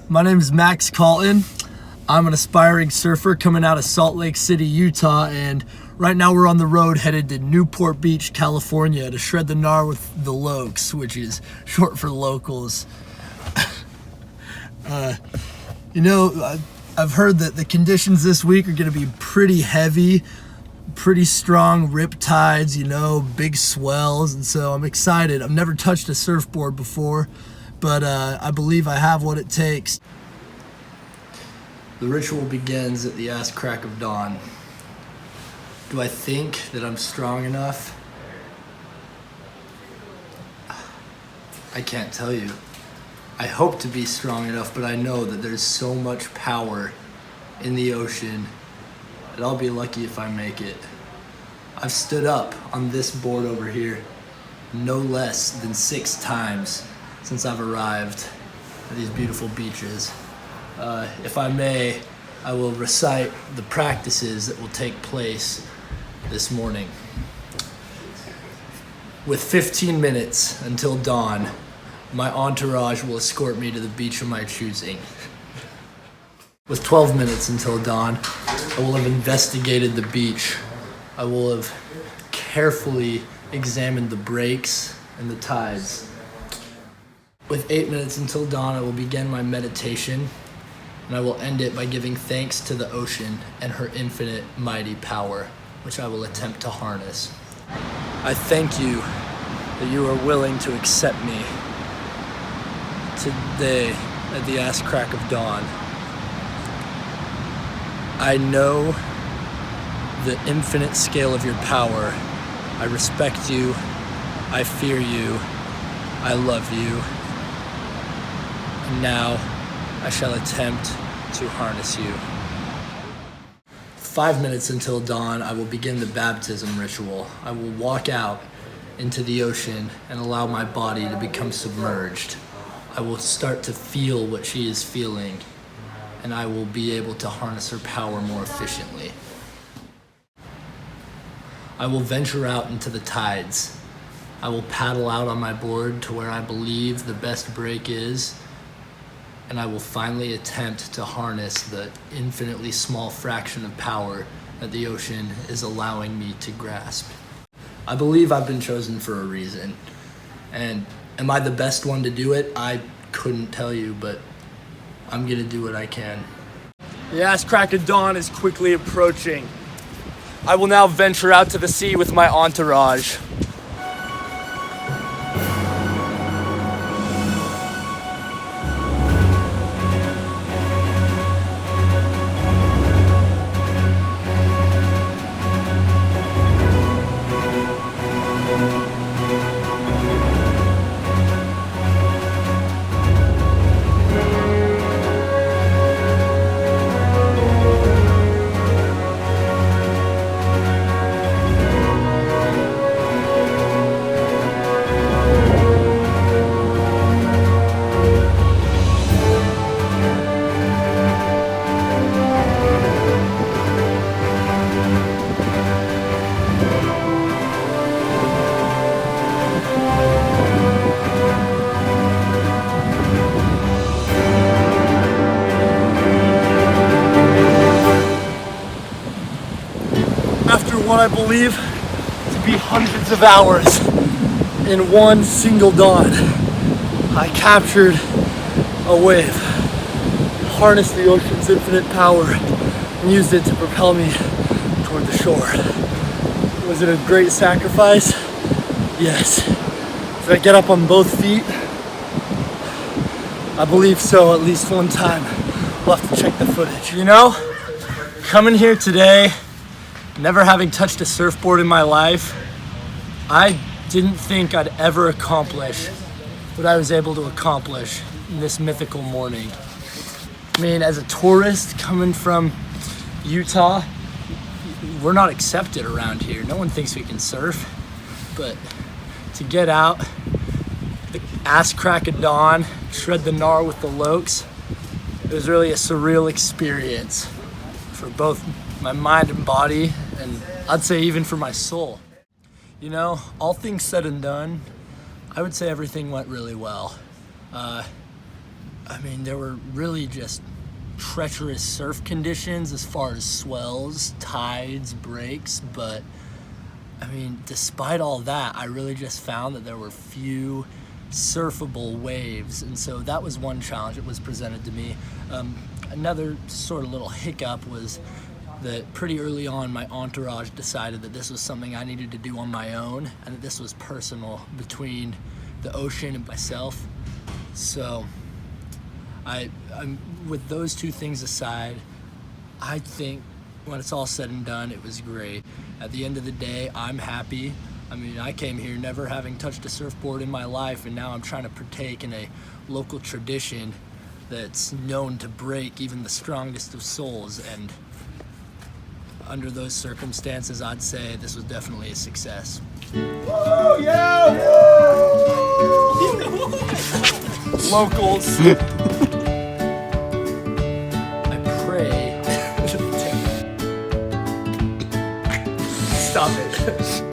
My name is Max Calton. I'm an aspiring surfer coming out of Salt Lake City, Utah, and right now we're on the road headed to Newport Beach, California to shred the Gnar with the Lokes, which is short for locals. I've heard that the conditions this week are going to be pretty heavy, pretty strong rip tides, big swells, and so I'm excited. I've never touched a surfboard before, but I believe I have what it takes. The ritual begins at the Asscrack of dawn. Do I think that I'm strong enough? I can't tell you. I hope to be strong enough, but I know that there's so much power in the ocean that I'll be lucky if I make it. I've stood up on this board over here no less than 6 times since I've arrived at these beautiful beaches. If I may, I will recite the practices that will take place this morning. With 15 minutes until dawn, my entourage will escort me to the beach of my choosing. With 12 minutes until dawn, I will have investigated the beach. I will have carefully examined the breaks and the tides. With 8 minutes until dawn, I will begin my meditation, and I will end it by giving thanks to the ocean and her infinite mighty power, which I will attempt to harness. I thank you that you are willing to accept me today at the Asscrack of dawn. I know the infinite scale of your power. I respect you. I fear you. I love you. And now I shall attempt to harness you. 5 minutes until dawn, I will begin the baptism ritual. I will walk out into the ocean and allow my body to become submerged. I will start to feel what she is feeling, and I will be able to harness her power more efficiently. I will venture out into the tides. I will paddle out on my board to where I believe the best break is, and I will finally attempt to harness the infinitely small fraction of power that the ocean is allowing me to grasp. I believe I've been chosen for a reason, and am I the best one to do it? I couldn't tell you, but I'm gonna do what I can. The Asscrack of dawn is quickly approaching. I will now venture out to the sea with my entourage. After what I believe to be hundreds of hours in one single dawn, I captured a wave, harnessed the ocean's infinite power, and used it to propel me toward the shore. Was it a great sacrifice? Yes. Did I get up on both feet? I believe so, at least one time. We'll have to check the footage. Coming here today, never having touched a surfboard in my life, I didn't think I'd ever accomplish what I was able to accomplish in this mythical morning. I mean, as a tourist coming from Utah, we're not accepted around here. No one thinks we can surf, but to get out, the Asscrack of dawn, shred the Gnar with the Lokes, it was really a surreal experience for both my mind and body, and I'd say even for my soul. All things said and done, I would say everything went really well. I mean, there were really just treacherous surf conditions as far as swells, tides, breaks, but I mean, despite all that, I really just found that there were few surfable waves, and so that was one challenge that was presented to me. Another sort of little hiccup was that pretty early on my entourage decided that this was something I needed to do on my own and that this was personal between the ocean and myself. So I'm with those two things aside, I think when it's all said and done, it was great. At the end of the day, I'm happy. I mean, I came here never having touched a surfboard in my life, and now I'm trying to partake in a local tradition that's known to break even the strongest of souls, and under those circumstances, I'd say this was definitely a success. Oh, yeah! Locals. I pray. Stop it.